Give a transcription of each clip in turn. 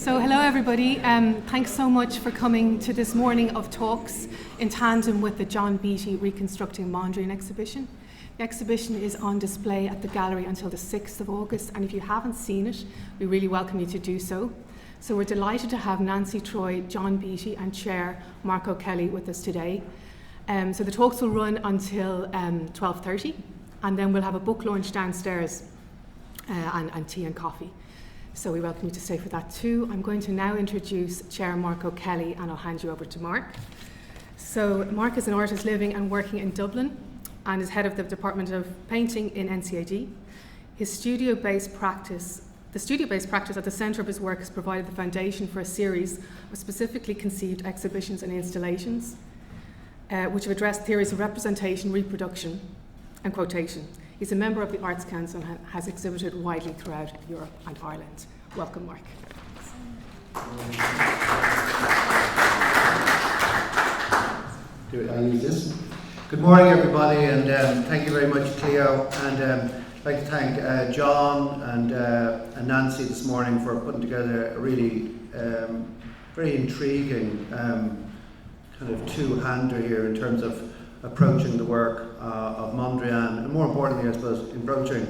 So hello everybody, thanks so much for coming to this morning of talks in tandem with the John Beattie Reconstructing Mondrian exhibition. The exhibition is on display at the gallery until the 6th of August, and if you haven't seen it, we really welcome you to do so. So we're delighted to have Nancy Troy, John Beattie and Chair Mark O'Kelly with us today. So the talks will run until 12:30, and then we'll have a book launch downstairs and tea and coffee. So we welcome you to stay for that too. I'm going to now introduce Chair Mark O'Kelly, and I'll hand you over to Mark. So Mark is an artist living and working in Dublin and is head of the Department of Painting in NCAD. The studio-based practice at the centre of his work has provided the foundation for a series of specifically conceived exhibitions and installations, which have addressed theories of representation, reproduction, and quotation. He's a member of the Arts Council and has exhibited widely throughout Europe and Ireland. Welcome, Mark. I use this. Good morning, everybody, and thank you very much, Cleo. And I'd like to thank John and Nancy this morning for putting together a really very intriguing kind of two-hander here in terms of approaching the work of Mondrian, and more importantly, I suppose, approaching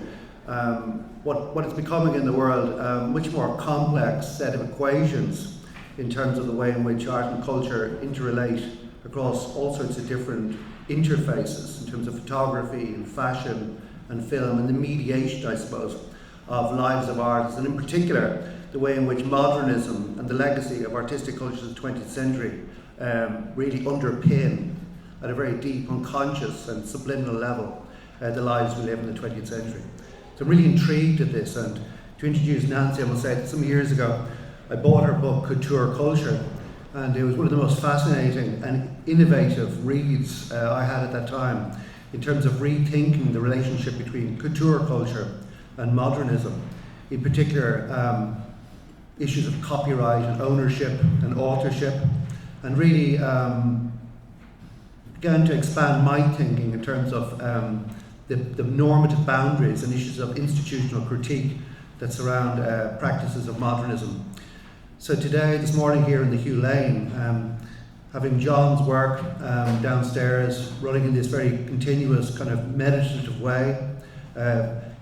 what is becoming in the world a much more complex set of equations in terms of the way in which art and culture interrelate across all sorts of different interfaces in terms of photography and fashion and film and the mediation, I suppose, of lives of artists, and in particular the way in which modernism and the legacy of artistic cultures of the 20th century really underpin at a very deep, unconscious and subliminal level the lives we live in the 20th century. So I'm really intrigued at this, and to introduce Nancy, I must say that some years ago I bought her book Couture Culture, and it was one of the most fascinating and innovative reads I had at that time in terms of rethinking the relationship between couture culture and modernism, in particular issues of copyright and ownership and authorship, and really began to expand my thinking in terms of the normative boundaries and issues of institutional critique that surround practices of modernism. So today, this morning here in the Hugh Lane, having John's work downstairs, running in this very continuous kind of meditative way,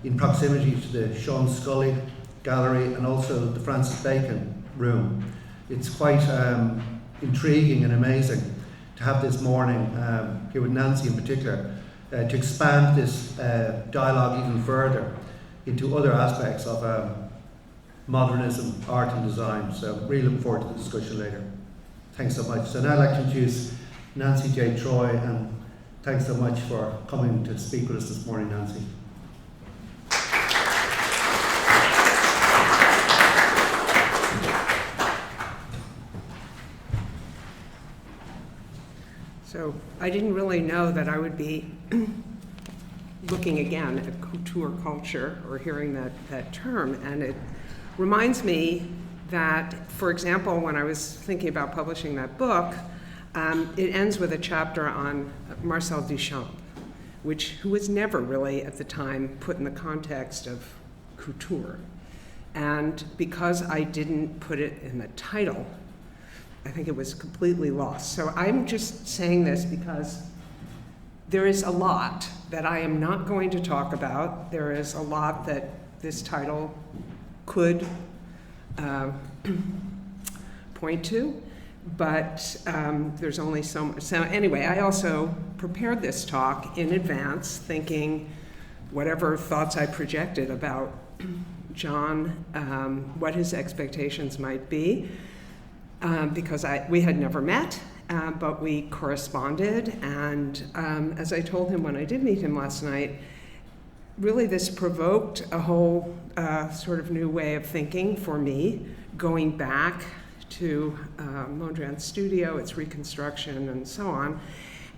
in proximity to the Sean Scully Gallery and also the Francis Bacon room. It's quite intriguing and amazing to have this morning here with Nancy in particular, to expand this dialogue even further into other aspects of modernism, art and design. So really look forward to the discussion later. Thanks so much. So now I'd like to introduce Nancy J.Troy, and thanks so much for coming to speak with us this morning, Nancy. So I didn't really know that I would be looking again at couture culture or hearing that term, and it reminds me that, for example, when I was thinking about publishing that book, it ends with a chapter on Marcel Duchamp, who was never really at the time put in the context of couture. And because I didn't put it in the title, I think it was completely lost. So I'm just saying this because there is a lot that I am not going to talk about. There is a lot that this title could point to, but there's only so much. So anyway, I also prepared this talk in advance, thinking whatever thoughts I projected about John, what his expectations might be. Because we had never met, but we corresponded, and as I told him when I did meet him last night, really this provoked a whole sort of new way of thinking for me, going back to Mondrian's studio, its reconstruction, and so on.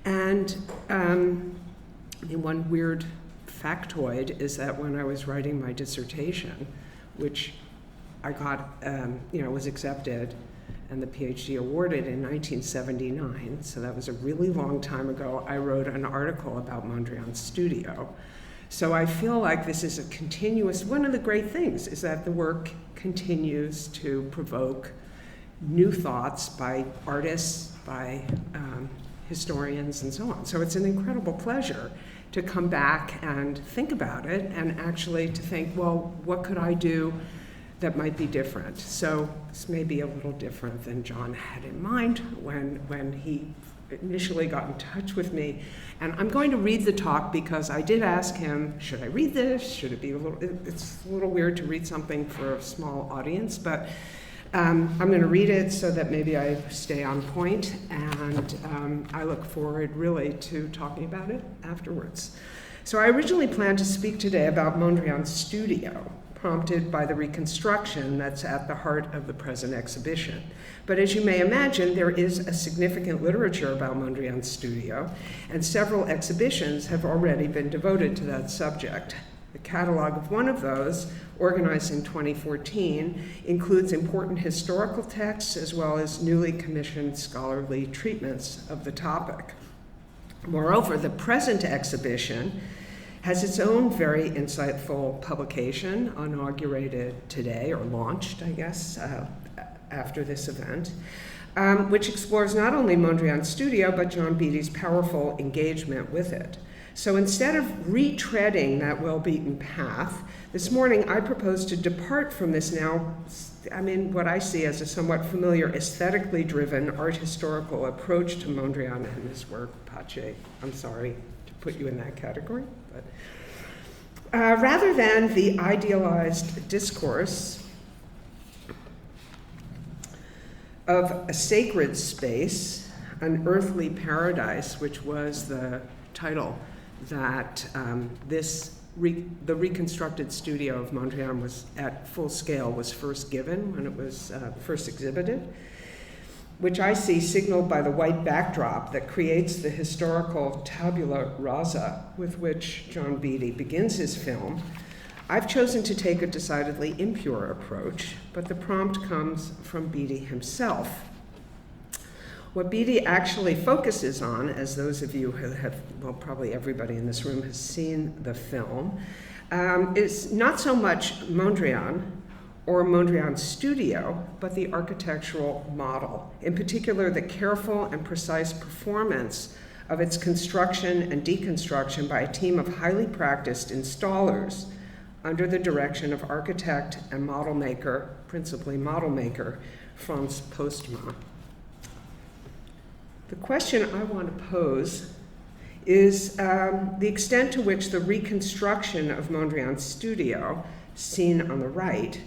And one weird factoid is that when I was writing my dissertation, which I got, was accepted, and the PhD awarded in 1979, so that was a really long time ago, I wrote an article about Mondrian's studio. So I feel like this is a continuous, one of the great things is that the work continues to provoke new thoughts by artists, by historians, and so on. So it's an incredible pleasure to come back and think about it, and actually to think, well, what could I do that might be different? So this may be a little different than John had in mind when he initially got in touch with me. And I'm going to read the talk because I did ask him, should I read this? Should it be a little, it's a little weird to read something for a small audience, but I'm going to read it so that maybe I stay on point, and I look forward really to talking about it afterwards. So I originally planned to speak today about Mondrian's studio, prompted by the reconstruction that's at the heart of the present exhibition. But as you may imagine, there is a significant literature about Mondrian's studio, and several exhibitions have already been devoted to that subject. The catalog of one of those, organized in 2014, includes important historical texts as well as newly commissioned scholarly treatments of the topic. Moreover, the present exhibition has its own very insightful publication, inaugurated today, or launched, I guess, after this event, which explores not only Mondrian's studio, but John Beattie's powerful engagement with it. So instead of retreading that well-beaten path, this morning I propose to depart from this now, what I see as a somewhat familiar aesthetically driven art historical approach to Mondrian and his work. Pace, I'm sorry to put you in that category, but rather than the idealized discourse of a sacred space, an earthly paradise, which was the title that the reconstructed studio of Mondrian was at full scale was first given when it was first exhibited, which I see signaled by the white backdrop that creates the historical tabula rasa with which John Beattie begins his film. I've chosen to take a decidedly impure approach, but the prompt comes from Beattie himself. What Beattie actually focuses on, as those of you who have, well, probably everybody in this room has seen the film, is not so much Mondrian or Mondrian's studio, but the architectural model, in particular the careful and precise performance of its construction and deconstruction by a team of highly practiced installers under the direction of architect and model maker, principally model maker, Franz Postma. The question I want to pose is the extent to which the reconstruction of Mondrian's studio, seen on the right,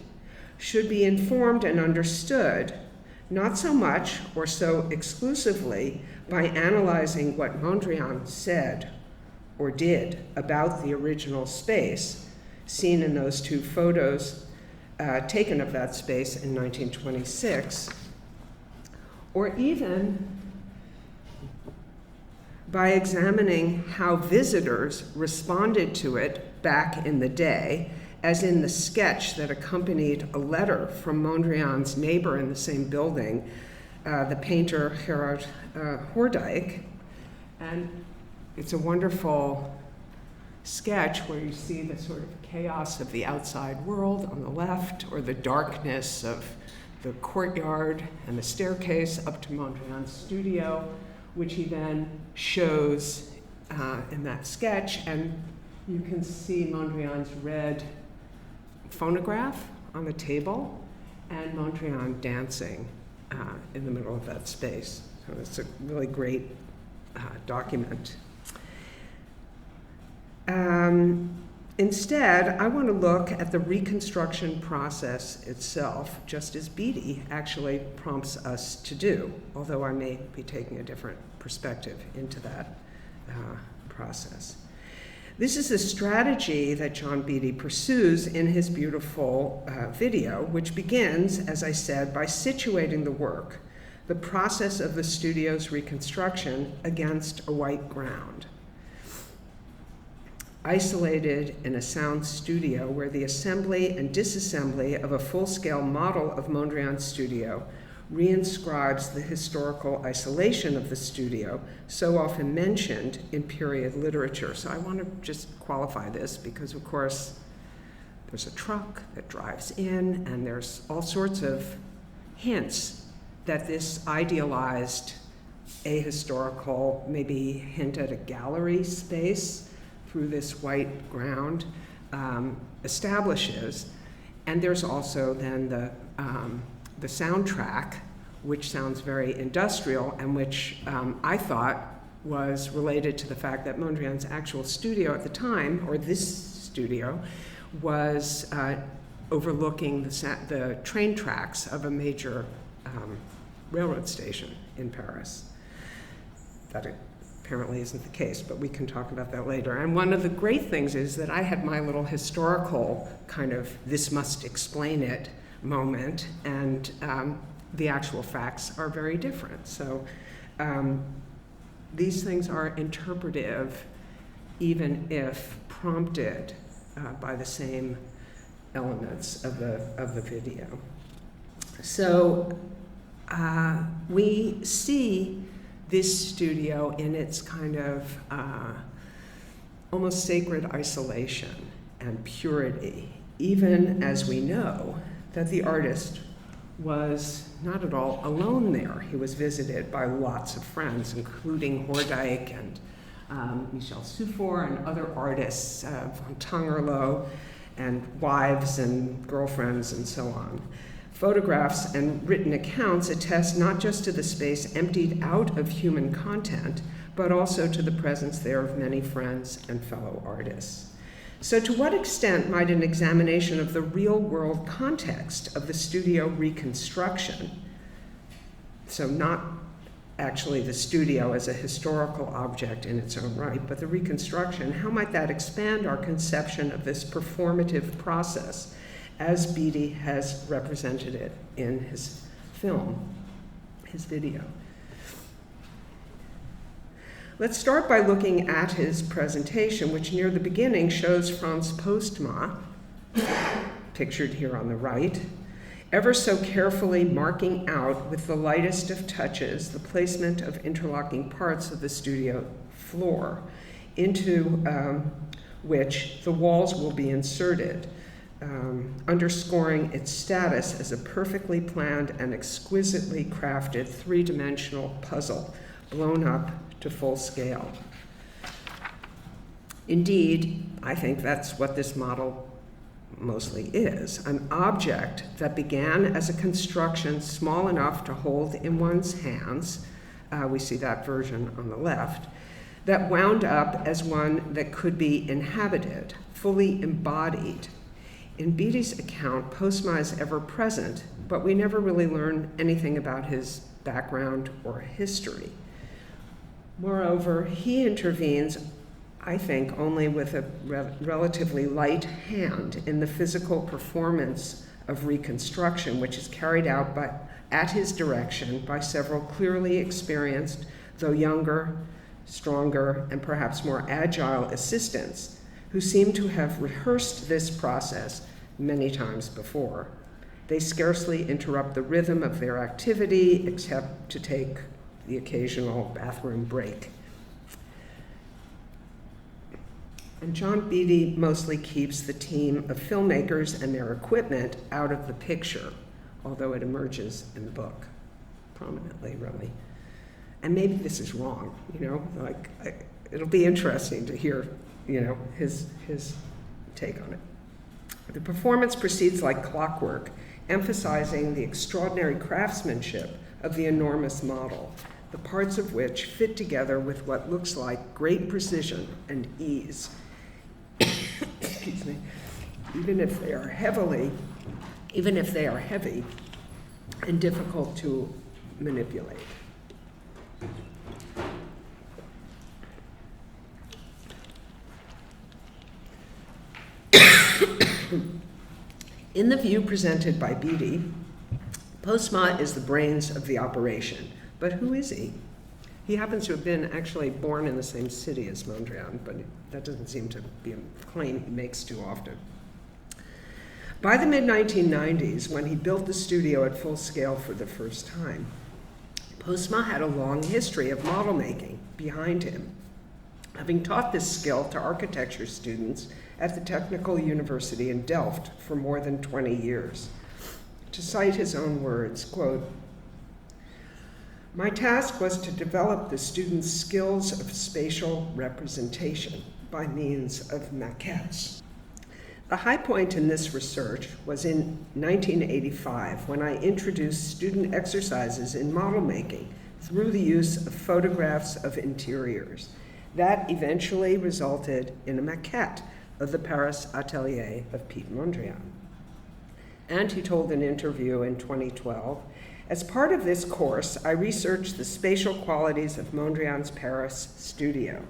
should be informed and understood not so much or so exclusively by analyzing what Mondrian said or did about the original space, seen in those two photos taken of that space in 1926, or even by examining how visitors responded to it back in the day, as in the sketch that accompanied a letter from Mondrian's neighbor in the same building, the painter Gerard Hoordijk. And it's a wonderful sketch where you see the sort of chaos of the outside world on the left, or the darkness of the courtyard and the staircase up to Mondrian's studio, which he then shows in that sketch. And you can see Mondrian's red phonograph on the table and Mondrian dancing in the middle of that space. So it's a really great document. Instead, I want to look at the reconstruction process itself, just as Beattie actually prompts us to do, although I may be taking a different perspective into that process. This is a strategy that John Beattie pursues in his beautiful video, which begins, as I said, by situating the work, the process of the studio's reconstruction, against a white ground. Isolated in a sound studio where the assembly and disassembly of a full-scale model of Mondrian's studio reinscribes the historical isolation of the studio so often mentioned in period literature. So I want to just qualify this because, of course, there's a truck that drives in, and there's all sorts of hints that this idealized ahistorical, maybe hint at a gallery space through this white ground establishes. And there's also then the soundtrack, which sounds very industrial and which I thought was related to the fact that Mondrian's actual studio at the time, or this studio, was overlooking the train tracks of a major railroad station in Paris. That apparently isn't the case, but we can talk about that later. And one of the great things is that I had my little historical kind of this must explain it moment, and the actual facts are very different. So these things are interpretive, even if prompted by the same elements of the video. So we see this studio in its kind of almost sacred isolation and purity, even as we know that the artist was not at all alone there. He was visited by lots of friends, including Hoerdijk and Michel Sufor and other artists, von Tangerlo, and wives and girlfriends and so on. Photographs and written accounts attest not just to the space emptied out of human content, but also to the presence there of many friends and fellow artists. So to what extent might an examination of the real-world context of the studio reconstruction, so not actually the studio as a historical object in its own right, but the reconstruction, how might that expand our conception of this performative process as Beattie has represented it in his film, his video? Let's start by looking at his presentation, which near the beginning shows Franz Postma, pictured here on the right, ever so carefully marking out with the lightest of touches the placement of interlocking parts of the studio floor into which the walls will be inserted, underscoring its status as a perfectly planned and exquisitely crafted three-dimensional puzzle blown up to full scale. Indeed, I think that's what this model mostly is, an object that began as a construction small enough to hold in one's hands, we see that version on the left, that wound up as one that could be inhabited, fully embodied. In Beattie's account, Postma is ever present, but we never really learn anything about his background or history. Moreover, he intervenes, I think, only with a relatively light hand in the physical performance of reconstruction, which is carried out at his direction by several clearly experienced, though younger, stronger, and perhaps more agile assistants who seem to have rehearsed this process many times before. They scarcely interrupt the rhythm of their activity except to take the occasional bathroom break. And John Beattie mostly keeps the team of filmmakers and their equipment out of the picture, although it emerges in the book prominently, really. And maybe this is wrong, it'll be interesting to hear, his take on it. The performance proceeds like clockwork, emphasizing the extraordinary craftsmanship of the enormous model, the parts of which fit together with what looks like great precision and ease. Excuse me. Even if they are heavy and difficult to manipulate. In the view presented by Beattie, Postma is the brains of the operation. But who is he? He happens to have been actually born in the same city as Mondrian, but that doesn't seem to be a claim he makes too often. By the mid-1990s, when he built the studio at full scale for the first time, Postma had a long history of model making behind him, having taught this skill to architecture students at the Technical University in Delft for more than 20 years. To cite his own words, quote, "My task was to develop the students' skills of spatial representation by means of maquettes. The high point in this research was in 1985 when I introduced student exercises in model making through the use of photographs of interiors. That eventually resulted in a maquette of the Paris atelier of Piet Mondrian." And he told an interview in 2012, "As part of this course, I researched the spatial qualities of Mondrian's Paris studio.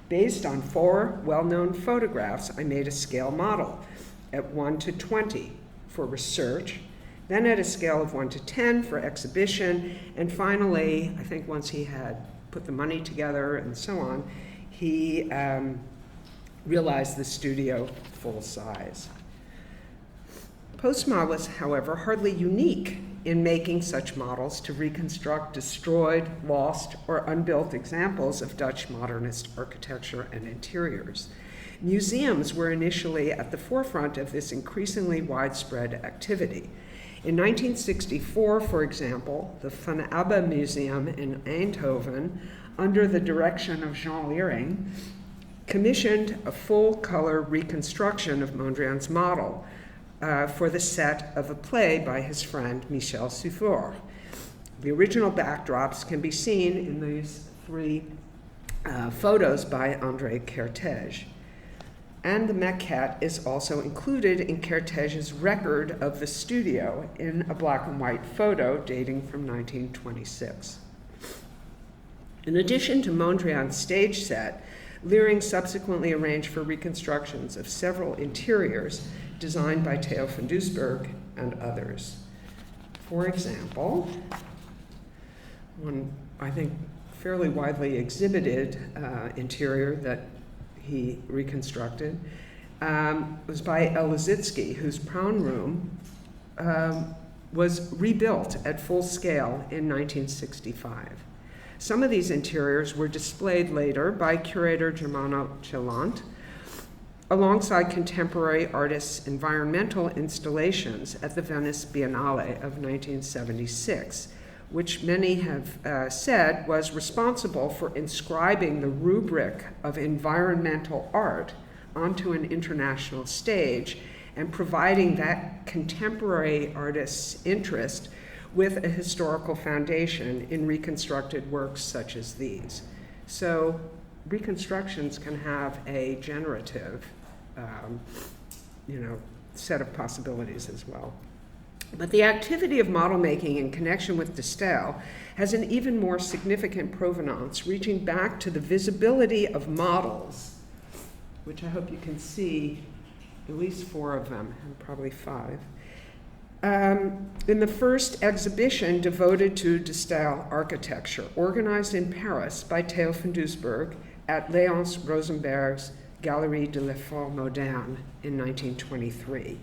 Based on 4 well-known photographs, I made a scale model at 1 to 20 for research, then at a scale of 1 to 10 for exhibition, and finally, I think once he had put the money together and so on, he realized the studio full size." Postma was, however, hardly unique in making such models to reconstruct destroyed, lost, or unbuilt examples of Dutch modernist architecture and interiors. Museums were initially at the forefront of this increasingly widespread activity. In 1964, for example, the Van Abbe Museum in Eindhoven, under the direction of Jean Leering, commissioned a full-color reconstruction of Mondrian's model for the set of a play by his friend Michel Sufor. The original backdrops can be seen in these 3 photos by André Kertész. And the maquette is also included in Kertész's record of the studio in a black and white photo dating from 1926. In addition to Mondrian's stage set, Leering subsequently arranged for reconstructions of several interiors designed by Theo van Doesburg and others. For example, one, I think, fairly widely exhibited interior that he reconstructed was by El Lissitzky, whose Prawn Room was rebuilt at full scale in 1965. Some of these interiors were displayed later by curator Germano Celant, alongside contemporary artists' environmental installations at the Venice Biennale of 1976, which many have said was responsible for inscribing the rubric of environmental art onto an international stage and providing that contemporary artist's interest with a historical foundation in reconstructed works such as these. So reconstructions can have a generative set of possibilities as well. But the activity of model making in connection with de Stijl has an even more significant provenance, reaching back to the visibility of models, which I hope you can see at least 4 of them, and probably 5. In the first exhibition devoted to de Stijl architecture, organized in Paris by Theo van Doesburg at Léonce Rosenberg's Galerie de l'Effort Moderne in 1923.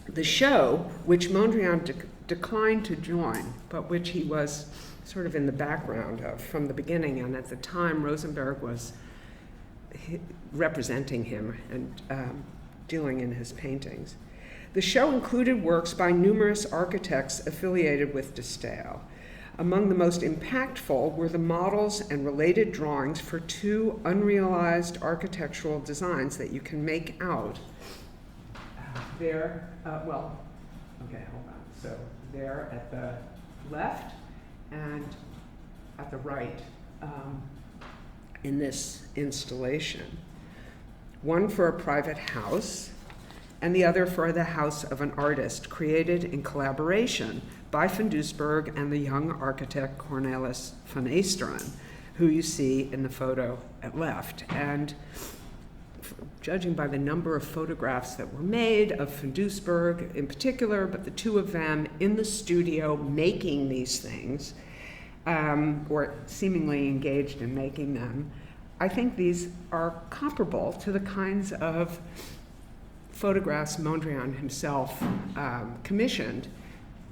The show, which Mondrian declined to join, but which he was sort of in the background of from the beginning, and at the time Rosenberg was representing him and dealing in his paintings. The show included works by numerous architects affiliated with de Stijl. Among the most impactful were the models and related drawings for 2 unrealized architectural designs that you can make out. There, hold on. So there at the left and at the right in this installation. One for a private house, and the other for the house of an artist, created in collaboration by Van Doesburg and the young architect Cornelis van Eesteren, who you see in the photo at left. And judging by the number of photographs that were made of Van Doesburg in particular, but the 2 of them in the studio making these things, or seemingly engaged in making them, I think these are comparable to the kinds of photographs Mondrian himself commissioned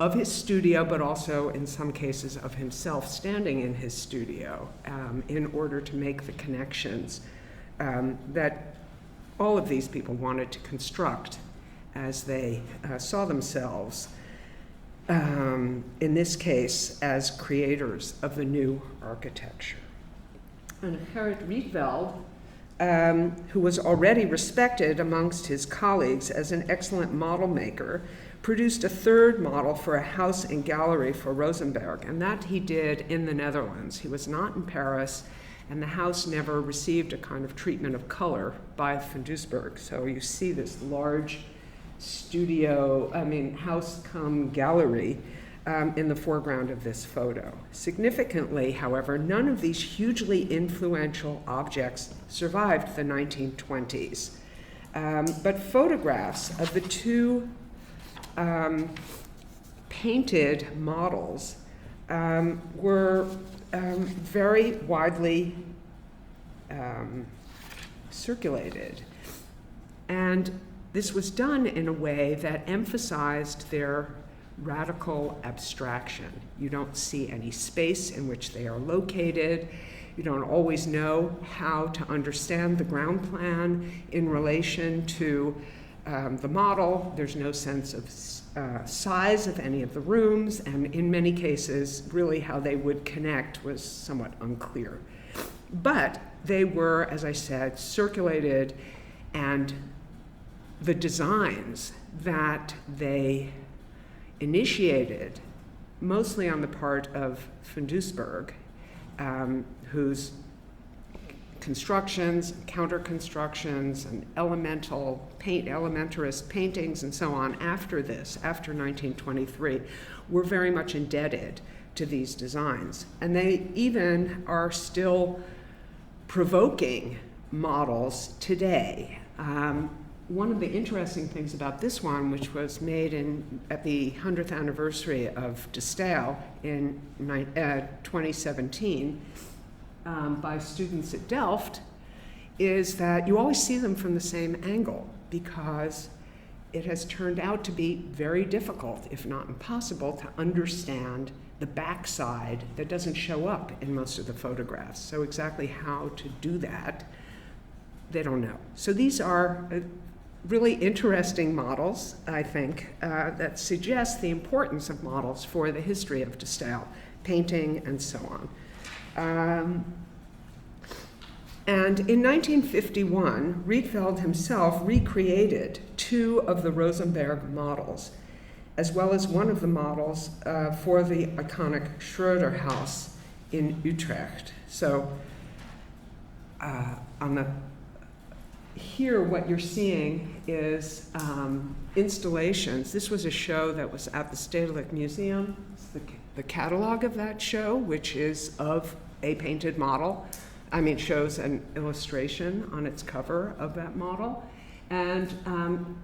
of his studio, but also in some cases of himself standing in his studio in order to make the connections that all of these people wanted to construct as they saw themselves, in this case, as creators of the new architecture. And Gerrit Rietveld, who was already respected amongst his colleagues as an excellent model maker, produced a third model for a house and gallery for Rosenberg, and that he did in the Netherlands. He was not in Paris, and the house never received a kind of treatment of color by Van Doesburg. So you see this large house cum gallery in the foreground of this photo. Significantly, however, none of these hugely influential objects survived the 1920s. But photographs of the two painted models were very widely circulated. And this was done in a way that emphasized their radical abstraction. You don't see any space in which they are located. You don't always know how to understand the ground plan in relation to the model. There's no sense of size of any of the rooms, and in many cases, really how they would connect was somewhat unclear. But they were, as I said, circulated, and the designs that they initiated, mostly on the part of Van Doesburg, whose constructions, counter-constructions, and elementarist paintings and so on after this, after 1923, were very much indebted to these designs. And they even are still provoking models today. One of the interesting things about this one, which was made at the 100th anniversary of de Stijl in 2017 by students at Delft, is that you always see them from the same angle, because it has turned out to be very difficult, if not impossible, to understand the backside that doesn't show up in most of the photographs. So exactly how to do that, they don't know. So these are really interesting models, I think, that suggest the importance of models for the history of de Stijl painting and so on. And in 1951, Rietveld himself recreated two of the Rosenberg models, as well as one of the models for the iconic Schroeder house in Utrecht. So here what you're seeing is installations. This was a show that was at the Stedelijk Museum. The catalog of that show, which is of a painted model, shows an illustration on its cover of that model. And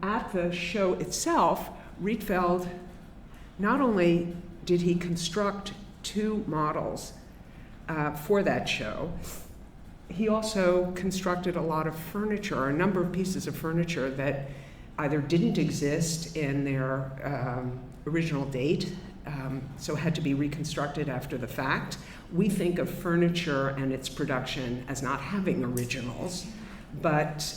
at the show itself, Rietveld, not only did he construct two models for that show, he also constructed a lot of furniture, a number of pieces of furniture that either didn't exist in their original date, so had to be reconstructed after the fact. We think of furniture and its production as not having originals, but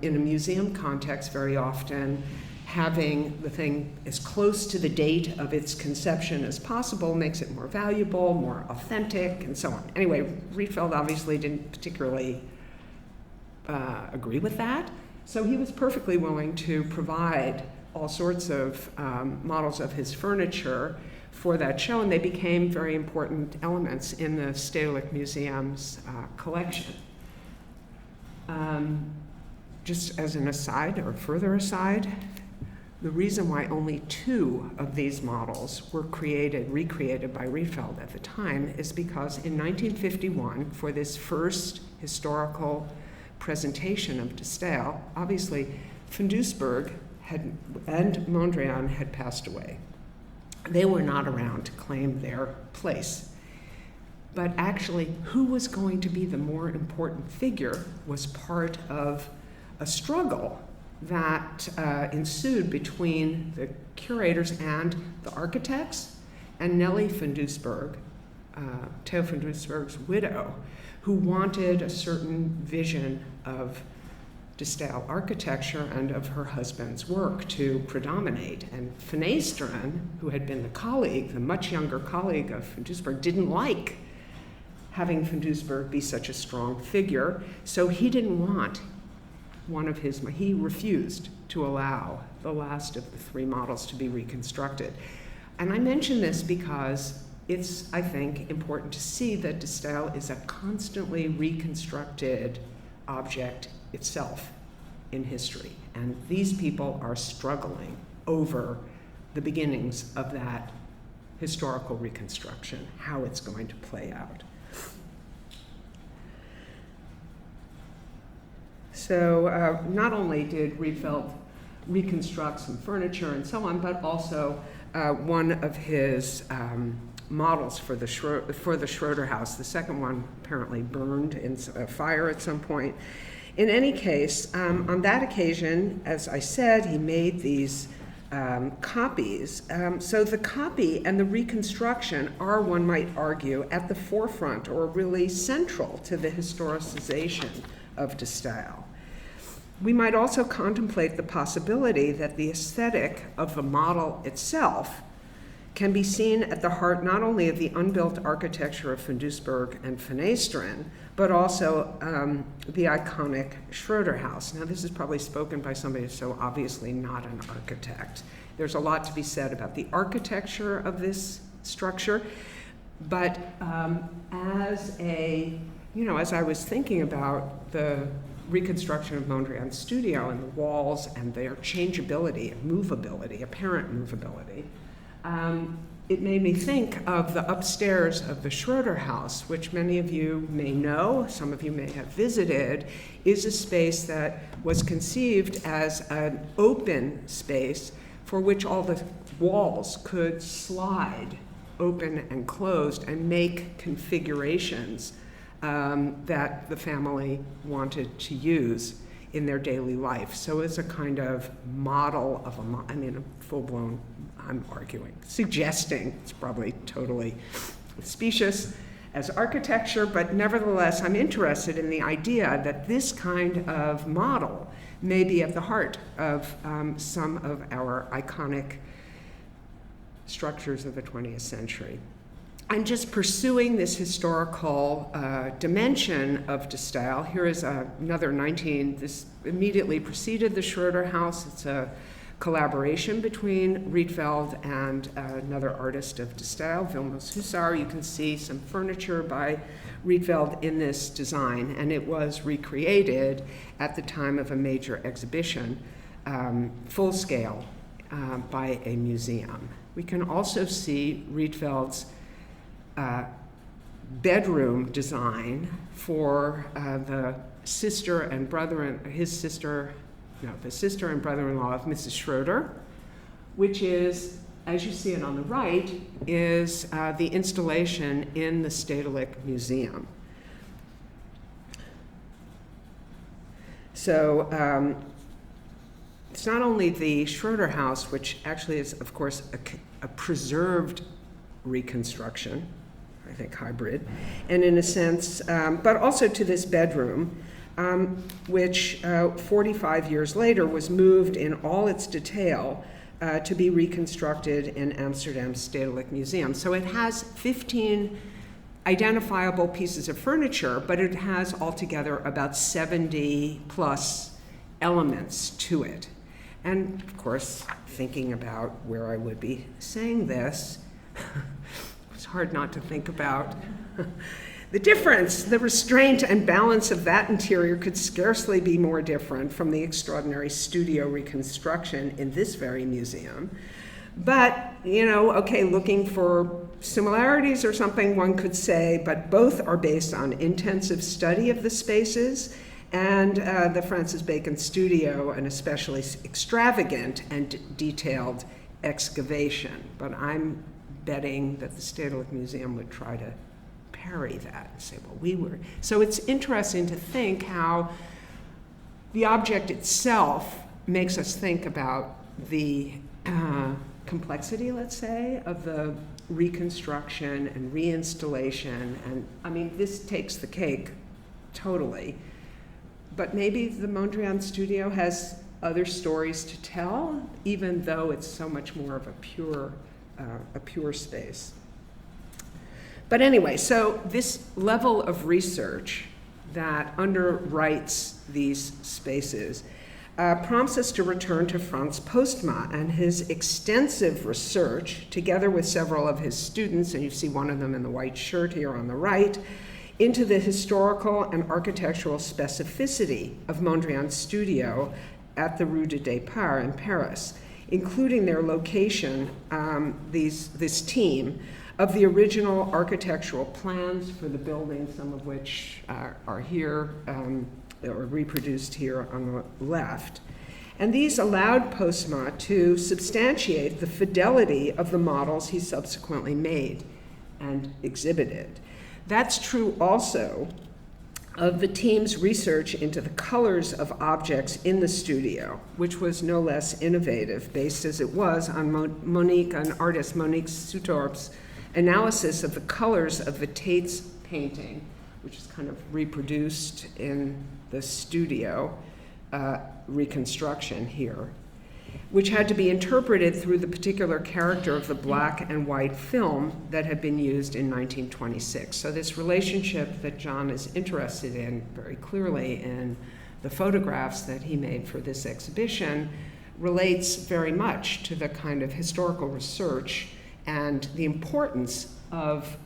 in a museum context, very often having the thing as close to the date of its conception as possible makes it more valuable, more authentic, and so on. Anyway, Rietveld obviously didn't particularly agree with that, so he was perfectly willing to provide all sorts of models of his furniture for that show, and they became very important elements in the Stedelijk Museum's collection. Just as an aside, or further aside, the reason why only two of these models were recreated by Rietveld at the time is because in 1951, for this first historical presentation of de Stijl, obviously Van Doesburg and Mondrian had passed away. They were not around to claim their place. But actually, who was going to be the more important figure was part of a struggle that ensued between the curators and the architects and Nellie van Doesburg, Theo van Doesburg's widow, who wanted a certain vision of de Stijl architecture and of her husband's work to predominate. And Van Eesteren, who had been the much younger colleague of Van Doesburg, didn't like having Van Doesburg be such a strong figure, so he didn't want he refused to allow the last of the three models to be reconstructed. And I mention this because it's, I think, important to see that de Stijl is a constantly reconstructed object itself in history. And these people are struggling over the beginnings of that historical reconstruction, how it's going to play out. So not only did Rietveld reconstruct some furniture and so on, but also one of his models for the Schroeder house. The second one apparently burned in a fire at some point. In any case, on that occasion, as I said, he made these copies. So the copy and the reconstruction are, one might argue, at the forefront or really central to the historicization of de Stijl. We might also contemplate the possibility that the aesthetic of the model itself can be seen at the heart not only of the unbuilt architecture of Van Doesburg and Van Eesteren, but also the iconic Schroeder house. Now, this is probably spoken by somebody who's so obviously not an architect. There's a lot to be said about the architecture of this structure, but as I was thinking about the reconstruction of Mondrian's studio and the walls and their changeability and movability, apparent movability, it made me think of the upstairs of the Schroeder house, which many of you may know, some of you may have visited, is a space that was conceived as an open space for which all the walls could slide open and closed and make configurations that the family wanted to use in their daily life. So it's a kind of model of a full-blown, I'm arguing, suggesting, it's probably totally specious as architecture, but nevertheless, I'm interested in the idea that this kind of model may be at the heart of some of our iconic structures of the 20th century. I'm just pursuing this historical dimension of de Stijl. Here is this immediately preceded the Schroeder house. It's a collaboration between Rietveld and another artist of de Stijl, Vilmos Huszar. You can see some furniture by Rietveld in this design, and it was recreated at the time of a major exhibition, full scale, by a museum. We can also see Rietveld's bedroom design for the sister and brother-in-law of Mrs. Schroeder, which is, as you see it on the right, is the installation in the Stedelijk Museum. So it's not only the Schroeder house, which actually is, of course, a preserved reconstruction, I think hybrid, and in a sense, but also to this bedroom, which 45 years later was moved in all its detail to be reconstructed in Amsterdam's Stedelijk Museum. So it has 15 identifiable pieces of furniture, but it has altogether about 70 plus elements to it. And of course, thinking about where I would be saying this, it's hard not to think about the difference. The restraint and balance of that interior could scarcely be more different from the extraordinary studio reconstruction in this very museum. But, looking for similarities or something, one could say, but both are based on intensive study of the spaces and the Francis Bacon studio, an especially extravagant and detailed excavation. But I'm betting that the Stedelijk Museum would try to parry that and say, well, we were. So it's interesting to think how the object itself makes us think about the complexity, let's say, of the reconstruction and reinstallation. And I mean, this takes the cake totally. But maybe the Mondrian studio has other stories to tell, even though it's so much more of a pure space. But anyway, so this level of research that underwrites these spaces prompts us to return to Franz Postma and his extensive research, together with several of his students, and you see one of them in the white shirt here on the right, into the historical and architectural specificity of Mondrian's studio at the Rue de Départ in Paris, including their location, this team, of the original architectural plans for the building, some of which are here, or reproduced here on the left. And these allowed Postma to substantiate the fidelity of the models he subsequently made and exhibited. That's true also of the team's research into the colors of objects in the studio, which was no less innovative, based as it was on artist Monique Sutorp's analysis of the colors of the Tate's painting, which is kind of reproduced in the studio reconstruction here, which had to be interpreted through the particular character of the black and white film that had been used in 1926. So this relationship that John is interested in very clearly in the photographs that he made for this exhibition relates very much to the kind of historical research and the importance of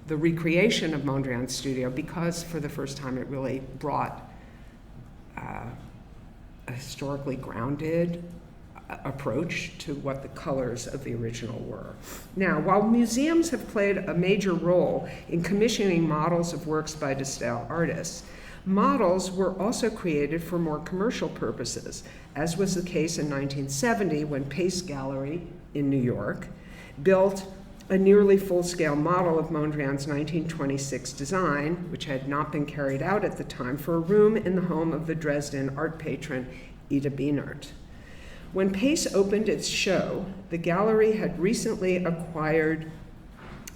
the recreation of Mondrian's studio, because for the first time it really brought a historically grounded approach to what the colors of the original were. Now, while museums have played a major role in commissioning models of works by de Stijl artists, models were also created for more commercial purposes, as was the case in 1970 when Pace Gallery in New York built a nearly full-scale model of Mondrian's 1926 design, which had not been carried out at the time, for a room in the home of the Dresden art patron Ida Bienert. When Pace opened its show, the gallery had recently acquired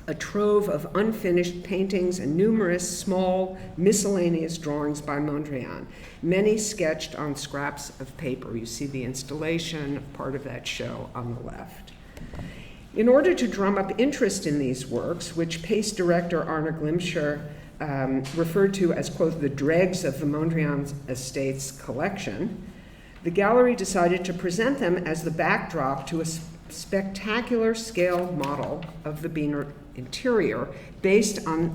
a trove of unfinished paintings and numerous small miscellaneous drawings by Mondrian, many sketched on scraps of paper. You see the installation of part of that show on the left. In order to drum up interest in these works, which Pace director Arne Glimcher referred to as, quote, the dregs of the Mondrian estate's collection, the gallery decided to present them as the backdrop to a spectacular scale model of the Bienert interior based on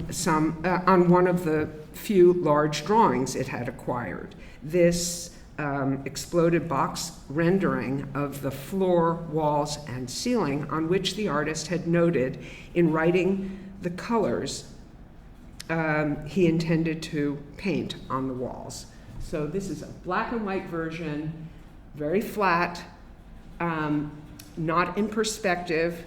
one of the few large drawings it had acquired. This exploded box rendering of the floor, walls, and ceiling on which the artist had noted in writing the colors he intended to paint on the walls. So this is a black and white version, very flat, not in perspective,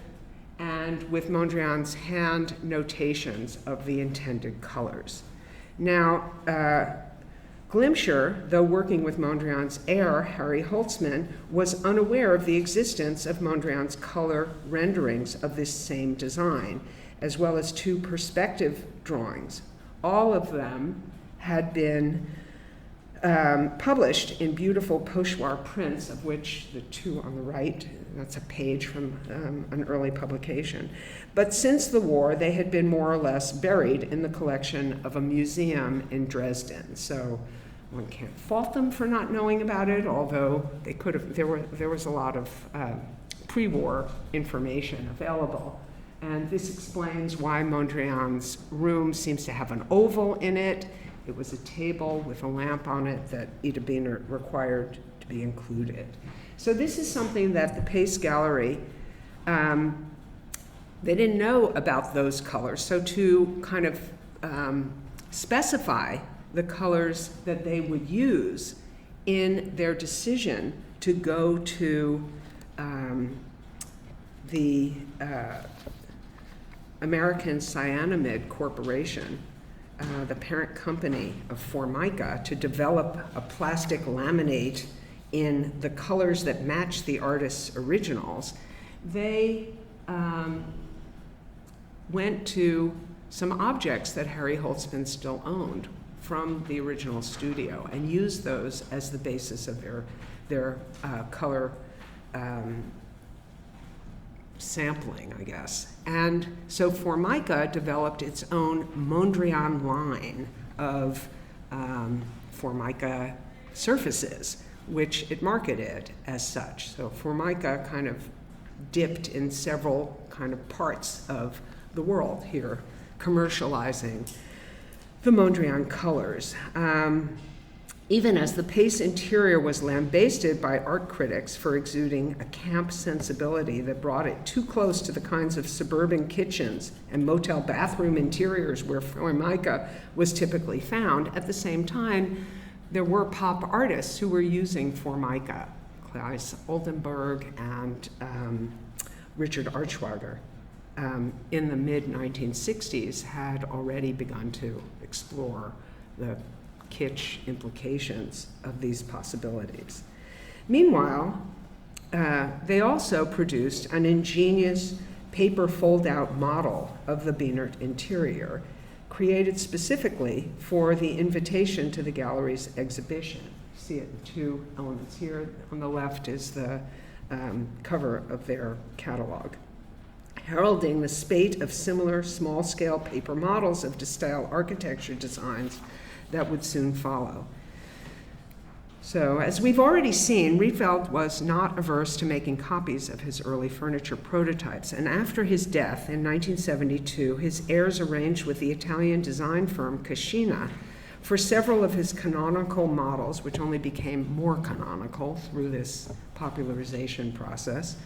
and with Mondrian's hand notations of the intended colors. Now, Glimcher, though working with Mondrian's heir, Harry Holtzman, was unaware of the existence of Mondrian's color renderings of this same design, as well as two perspective drawings. All of them had been published in beautiful pochoir prints, of which the two on the right, that's a page from an early publication. But since the war, they had been more or less buried in the collection of a museum in Dresden. So one can't fault them for not knowing about it, although they could have, there was a lot of pre-war information available. And this explains why Mondrian's room seems to have an oval in it. It was a table with a lamp on it that Ida Bienert required to be included. So this is something that the Pace Gallery, they didn't know about those colors. So to kind of specify the colors that they would use in their decision to go to the American Cyanamid Corporation, the parent company of Formica, to develop a plastic laminate in the colors that match the artist's originals, they went to some objects that Harry Holtzman still owned from the original studio and used those as the basis of their color sampling, I guess. And so Formica developed its own Mondrian line of Formica surfaces, which it marketed as such. So Formica kind of dipped in several kind of parts of the world here, commercializing the Mondrian colors. Even as the Pace interior was lambasted by art critics for exuding a camp sensibility that brought it too close to the kinds of suburban kitchens and motel bathroom interiors where Formica was typically found, at the same time, there were pop artists who were using Formica. Klaus Oldenburg and Richard Archwager in the mid-1960s had already begun to explore the kitsch implications of these possibilities. Meanwhile, they also produced an ingenious paper fold-out model of the Bienert interior, created specifically for the invitation to the gallery's exhibition. You see it in two elements here. On the left is the cover of their catalog, heralding the spate of similar small-scale paper models of de Stijl architecture designs that would soon follow. So, as we've already seen, Rietveld was not averse to making copies of his early furniture prototypes, and after his death in 1972, his heirs arranged with the Italian design firm Cascina for several of his canonical models, which only became more canonical through this popularization process.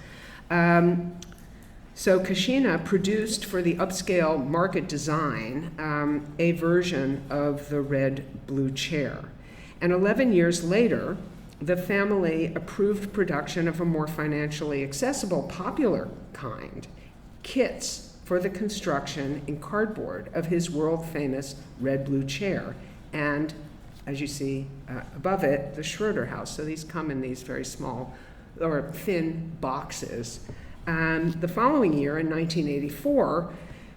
So Cascina produced for the upscale market design a version of the red-blue chair. And 11 years later, the family approved production of a more financially accessible, popular kind, kits for the construction in cardboard of his world-famous red-blue chair. And as you see above it, the Schroeder house. So these come in these very small or thin boxes. And the following year, in 1984,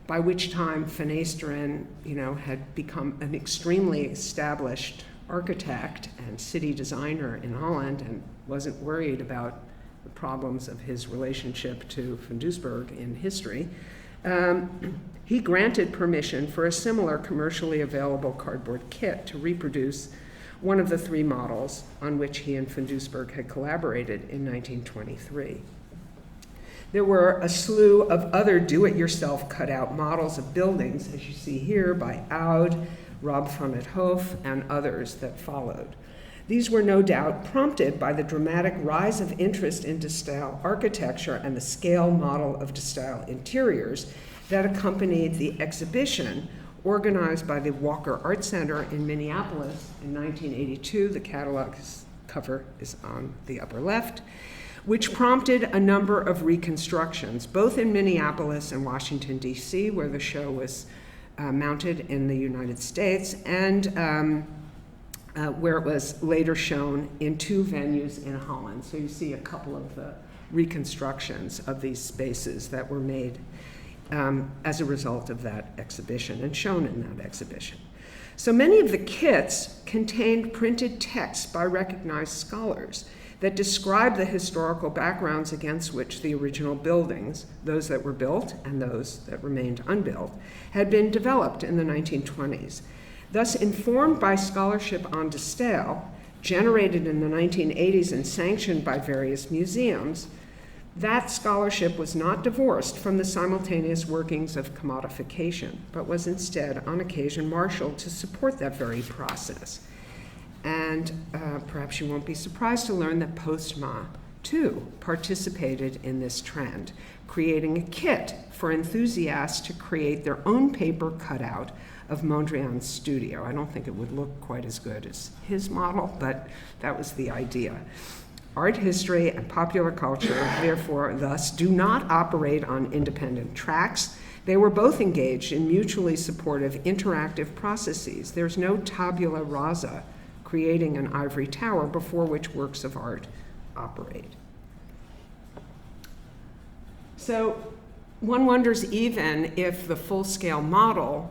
by which time Van Eesteren, had become an extremely established architect and city designer in Holland and wasn't worried about the problems of his relationship to Van Doesburg in history, he granted permission for a similar commercially available cardboard kit to reproduce one of the three models on which he and Van Doesburg had collaborated in 1923. There were a slew of other do-it-yourself cutout models of buildings, as you see here, by Oud, Rob van het Hoof, and others that followed. These were no doubt prompted by the dramatic rise of interest in de Stijl architecture and the scale model of de Stijl interiors that accompanied the exhibition organized by the Walker Art Center in Minneapolis in 1982. The catalog cover is on the upper left, which prompted a number of reconstructions, both in Minneapolis and Washington, D.C., where the show was mounted in the United States, and where it was later shown in two venues in Holland. So you see a couple of the reconstructions of these spaces that were made as a result of that exhibition and shown in that exhibition. So many of the kits contained printed texts by recognized scholars that describe the historical backgrounds against which the original buildings, those that were built and those that remained unbuilt, had been developed in the 1920s. Thus, informed by scholarship on de Stijl, generated in the 1980s and sanctioned by various museums, that scholarship was not divorced from the simultaneous workings of commodification, but was instead, on occasion, marshaled to support that very process. And perhaps you won't be surprised to learn that Postma, too, participated in this trend, creating a kit for enthusiasts to create their own paper cutout of Mondrian's studio. I don't think it would look quite as good as his model, but that was the idea. Art history and popular culture, therefore, thus, do not operate on independent tracks. They were both engaged in mutually supportive interactive processes. There's no tabula rasa creating an ivory tower before which works of art operate. So one wonders even if the full-scale model,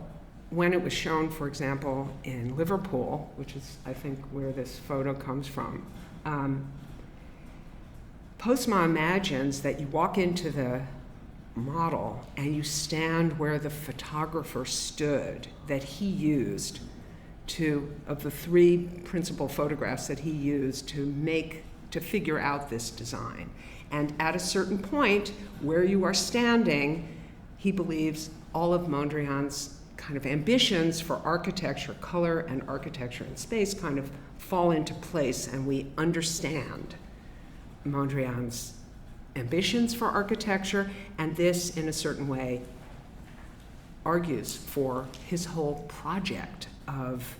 when it was shown, for example, in Liverpool, which is, I think, where this photo comes from, Postma imagines that you walk into the model and you stand where the photographer stood that he used of the three principal photographs that he used to figure out this design. And at a certain point where you are standing, he believes all of Mondrian's kind of ambitions for architecture, color and architecture and space kind of fall into place, and we understand Mondrian's ambitions for architecture, and this in a certain way argues for his whole project of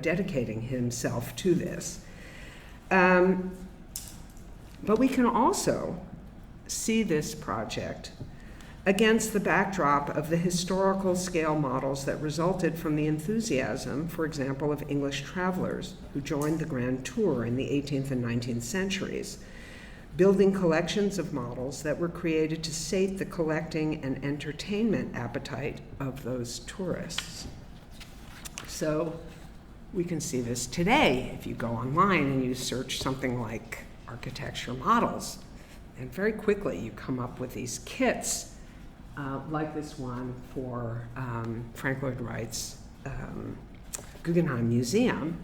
dedicating himself to this. But we can also see this project against the backdrop of the historical scale models that resulted from the enthusiasm, for example, of English travelers who joined the Grand Tour in the 18th and 19th centuries, building collections of models that were created to sate the collecting and entertainment appetite of those tourists. So we can see this today if you go online and you search something like architecture models, and very quickly you come up with these kits like this one for Frank Lloyd Wright's Guggenheim Museum.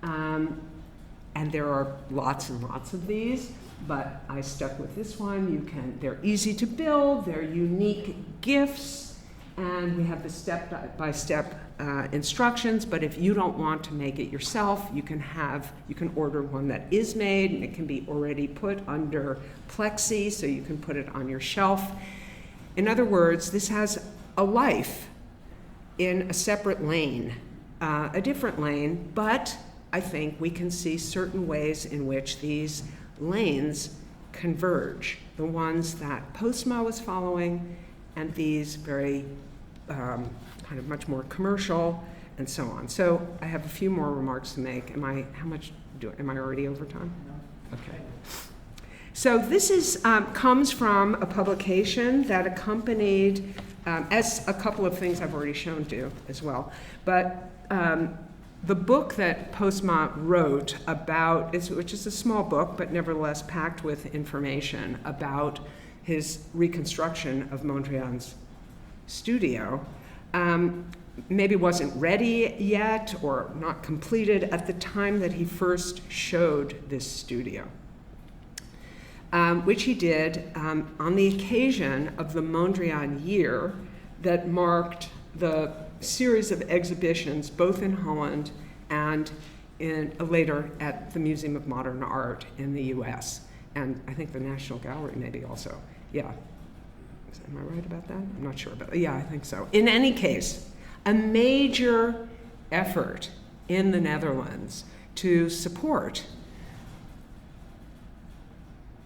And there are lots and lots of these, but I stuck with this one. They're easy to build, they're unique gifts, and we have the step-by-step instructions, but if you don't want to make it yourself, you can order one that is made, and it can be already put under plexi, so you can put it on your shelf. In other words, this has a life in a separate lane, a different lane, but I think we can see certain ways in which these lanes converge, the ones that Postma was following, and these very kind of much more commercial, and so on. So I have a few more remarks to make. Am I already over time? No. Okay. So this comes from a publication that accompanied, as a couple of things I've already shown to as well, but the book that Postma wrote about, which is a small book, but nevertheless packed with information about his reconstruction of Mondrian's studio, maybe wasn't ready yet or not completed at the time that he first showed this studio, which he did on the occasion of the Mondrian year that marked the series of exhibitions both in Holland and later at the Museum of Modern Art in the US, and I think the National Gallery maybe also. Yeah. Am I right about that? I'm not sure, but yeah, I think so. In any case, a major effort in the Netherlands to support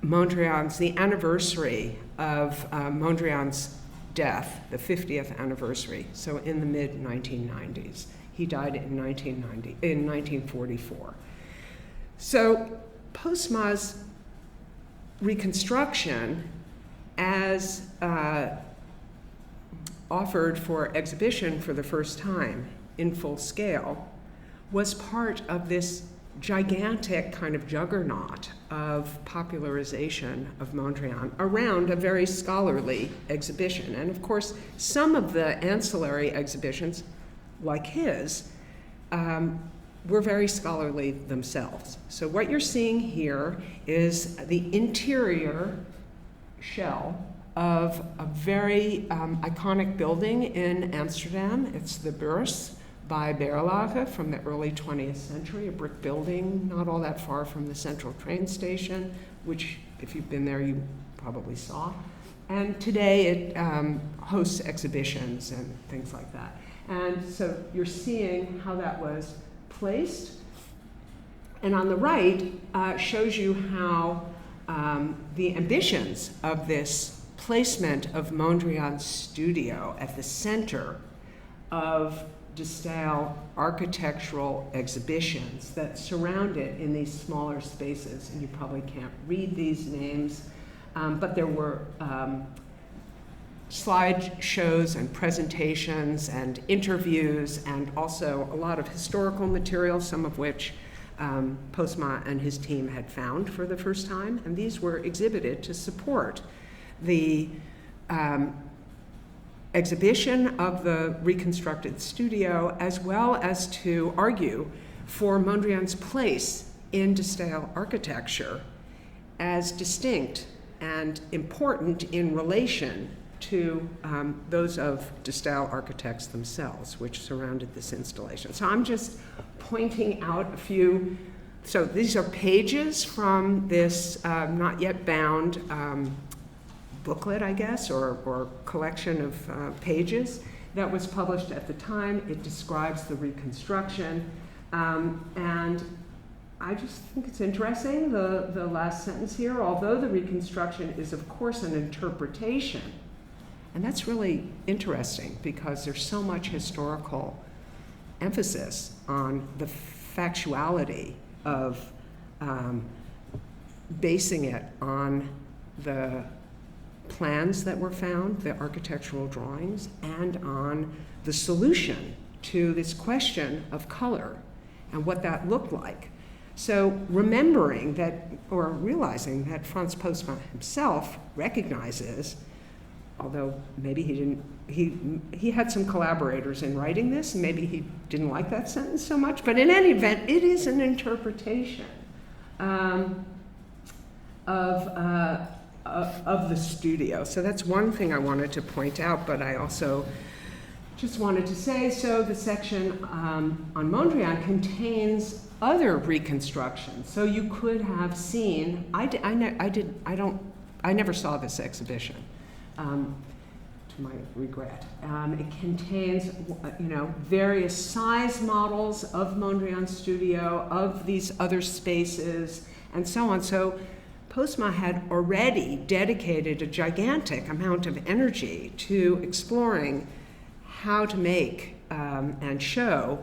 the anniversary of Mondrian's death, the 50th anniversary, so in the mid-1990s. He died in 1944. So Postma's reconstruction, as offered for exhibition for the first time in full scale, was part of this gigantic kind of juggernaut of popularization of Mondrian around a very scholarly exhibition. And of course, some of the ancillary exhibitions, like his, were very scholarly themselves. So what you're seeing here is the interior shell of a very iconic building in Amsterdam. It's the Beurs by Berlage from the early 20th century, a brick building not all that far from the central train station, which if you've been there, you probably saw. And today it hosts exhibitions and things like that. And so you're seeing how that was placed. And on the right shows you how the ambitions of this placement of Mondrian's studio at the center of de Stijl architectural exhibitions that surround it in these smaller spaces. And you probably can't read these names, but there were slide shows and presentations and interviews, and also a lot of historical material, some of which Postma and his team had found for the first time. And these were exhibited to support the exhibition of the reconstructed studio, as well as to argue for Mondrian's place in de Stijl architecture as distinct and important in relation to those of de Stijl architects themselves, which surrounded this installation. So I'm just pointing out a few. So these are pages from this not yet bound booklet, I guess, or collection of pages that was published at the time. It describes the reconstruction. And I just think it's interesting, the last sentence here, although the reconstruction is, of course, an interpretation. And that's really interesting because there's so much historical emphasis on the factuality of basing it on the plans that were found, the architectural drawings, and on the solution to this question of color and what that looked like. So remembering that, or realizing that Franz Postma himself recognizes, although maybe he didn't, he had some collaborators in writing this, and maybe he didn't like that sentence so much, but in any event, it is an interpretation of the studio. So that's one thing I wanted to point out, but I also just wanted to say, so the section on Mondrian contains other reconstructions. So you could have seen, I never saw this exhibition, to my regret. It contains, various size models of Mondrian's studio, of these other spaces, and so on. So Postma had already dedicated a gigantic amount of energy to exploring how to make and show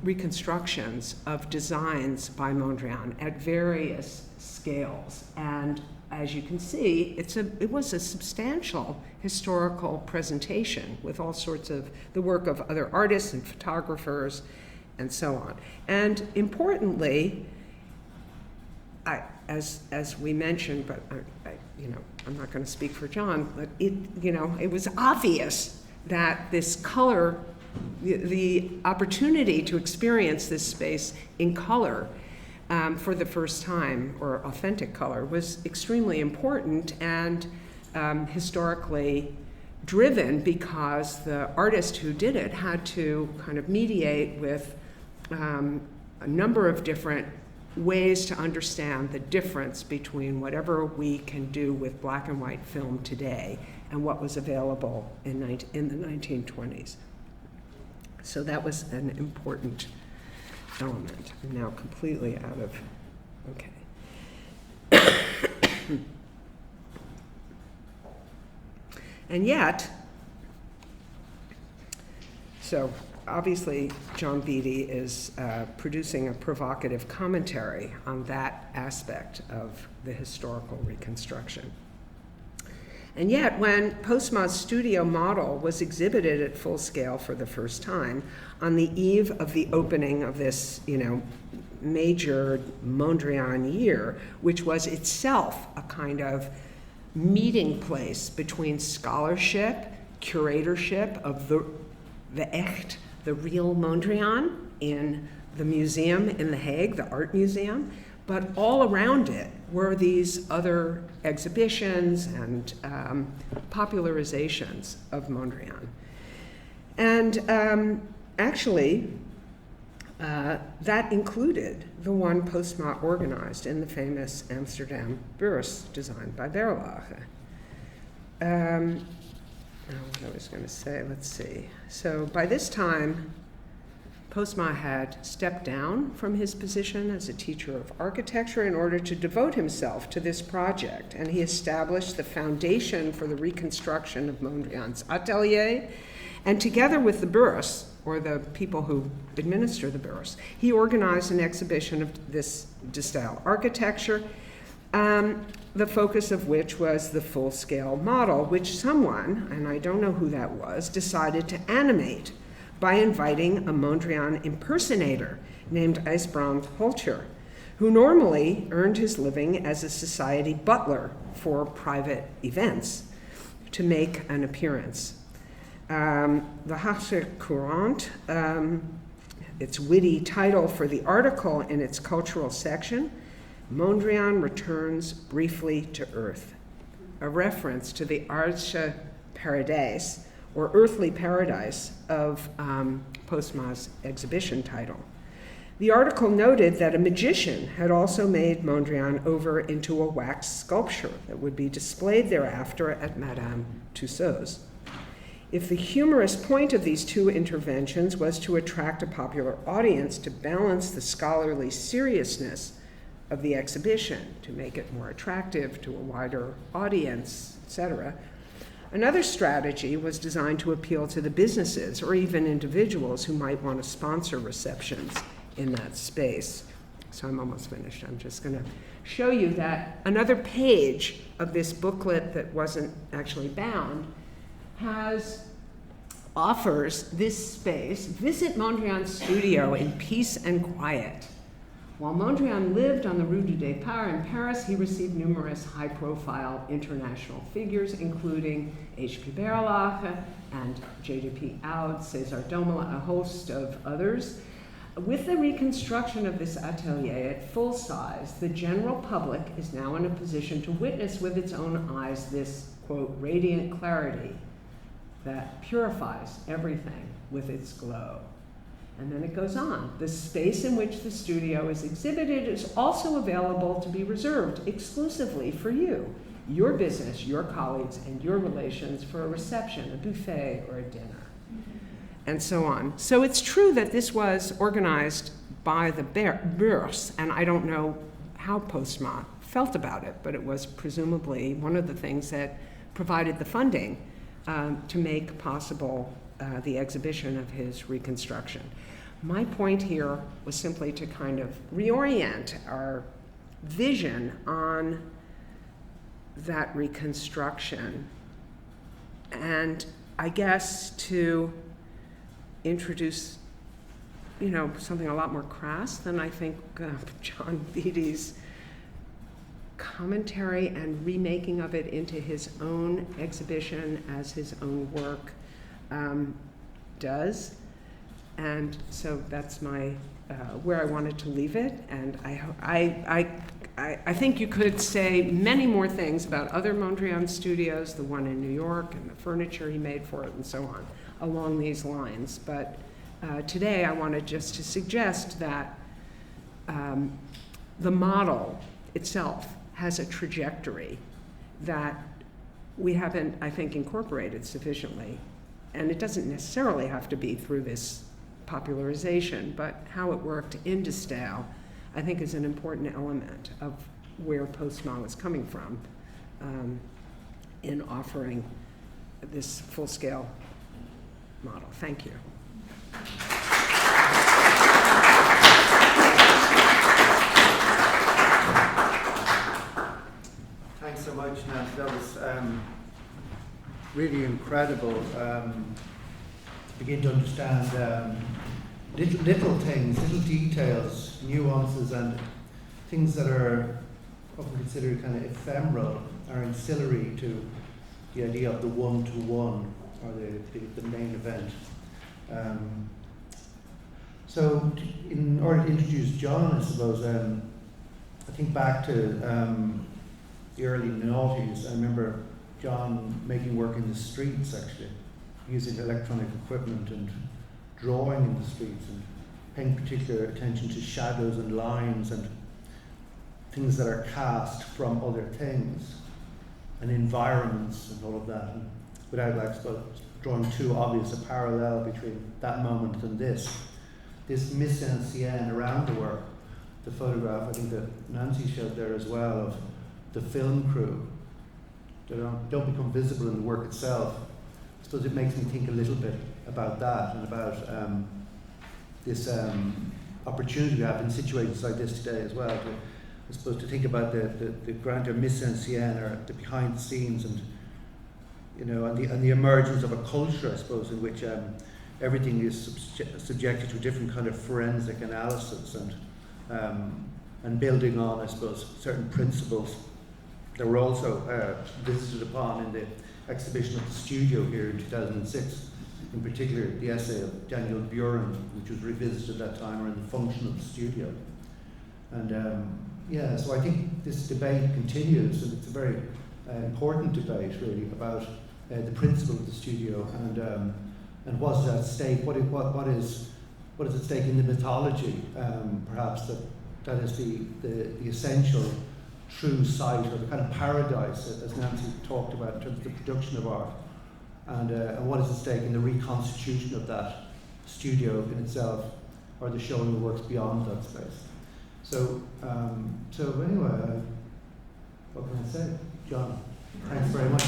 reconstructions of designs by Mondrian at various scales. And as you can see, it was a substantial historical presentation with all sorts of the work of other artists and photographers and so on. And importantly, as we mentioned, but I'm not going to speak for John, but it was obvious that this color, the opportunity to experience this space in color for the first time, or authentic color, was extremely important and historically driven, because the artist who did it had to kind of mediate with a number of different ways to understand the difference between whatever we can do with black and white film today and what was available in the 1920s. So that was an important element. I'm now completely out of, okay. And yet, so obviously John Beattie is producing a provocative commentary on that aspect of the historical reconstruction. And yet, when Postma's studio model was exhibited at full scale for the first time, on the eve of the opening of this, major Mondrian year, which was itself a kind of meeting place between scholarship, curatorship of the echt, the real Mondrian in the museum in The Hague, the Art Museum, but all around it were these other exhibitions and popularizations of Mondrian. And actually, that included the one Postma organized in the famous Amsterdam Beurs, designed by Berlage. What I was going to say, let's see. So by this time, Postma had stepped down from his position as a teacher of architecture in order to devote himself to this project, and he established the foundation for the reconstruction of Mondrian's atelier And together with the bourse, or the people who administer the bourse, he organized an exhibition of this de Stijl architecture, the focus of which was the full-scale model, which someone, and I don't know who that was, decided to animate by inviting a Mondrian impersonator named IJsbrand Holcher, who normally earned his living as a society butler for private events, to make an appearance. The Haagse Courant, its witty title for the article in its cultural section, Mondrian returns briefly to Earth, a reference to the Aardse Paradijs, or earthly paradise, of Postma's exhibition title. The article noted that a magician had also made Mondrian over into a wax sculpture that would be displayed thereafter at Madame Tussauds. If the humorous point of these two interventions was to attract a popular audience to balance the scholarly seriousness of the exhibition, to make it more attractive to a wider audience, etc., another strategy was designed to appeal to the businesses or even individuals who might want to sponsor receptions in that space. So I'm almost finished. I'm just going to show you that another page of this booklet that wasn't actually bound offers this space. Visit Mondrian's studio in peace and quiet. While Mondrian lived on the Rue du Départ in Paris, he received numerous high-profile international figures, including H.P. Berlage and J.D.P. Oud, César Domola, a host of others. With the reconstruction of this atelier at full size, the general public is now in a position to witness with its own eyes this, quote, radiant clarity that purifies everything with its glow. And then it goes on. The space in which the studio is exhibited is also available to be reserved exclusively for you, your business, your colleagues, and your relations for a reception, a buffet, or a dinner, and so on. So it's true that this was organized by the bourse, and I don't know how Postma felt about it, but it was presumably one of the things that provided the funding to make possible the exhibition of his reconstruction. My point here was simply to kind of reorient our vision on that reconstruction, and I guess to introduce, something a lot more crass than I think John Beattie's commentary and remaking of it into his own exhibition as his own work does. And so that's my where I wanted to leave it. And I think you could say many more things about other Mondrian studios, the one in New York and the furniture he made for it and so on, along these lines. But today I wanted just to suggest that the model itself has a trajectory that we haven't, I think, incorporated sufficiently. And it doesn't necessarily have to be through this popularization, but how it worked in de Stijl, I think, is an important element of where Postma was coming from in offering this full-scale model. Thank you. Thanks so much, Nancy. That was really incredible to begin to understand little things, little details, nuances, and things that are often considered kind of ephemeral are ancillary to the idea of the one-to-one or the main event. So in order to introduce John, I suppose, I think back to the early noughties. I remember John making work in the streets, actually, using electronic equipment and drawing in the streets and paying particular attention to shadows and lines and things that are cast from other things and environments and all of that. And without, like, drawing too obvious a parallel between that moment and this mise en scène around the work, the photograph I think that Nancy showed there as well of the film crew. They don't become visible in the work itself suppose it makes me think a little bit about that and about this opportunity we have in situations like this today as well. I suppose to think about the grand mise en scène, or the behind the scenes, and and the emergence of a culture, I suppose, in which everything is subjected to a different kind of forensic analysis and building on, I suppose, certain principles that were also visited upon in the exhibition at the studio here in 2006. In particular, the essay of Daniel Buren, which was revisited at that time, around the function of the studio. And so I think this debate continues, and it's a very important debate, really, about the principle of the studio and what's at stake. What is at stake in the mythology? Perhaps that is the essential true site, or the kind of paradise, as Nancy talked about, in terms of the production of art, and what is at stake in the reconstitution of that studio in itself, or the showing of works beyond that space. So anyway, what can I say? John, thanks very much.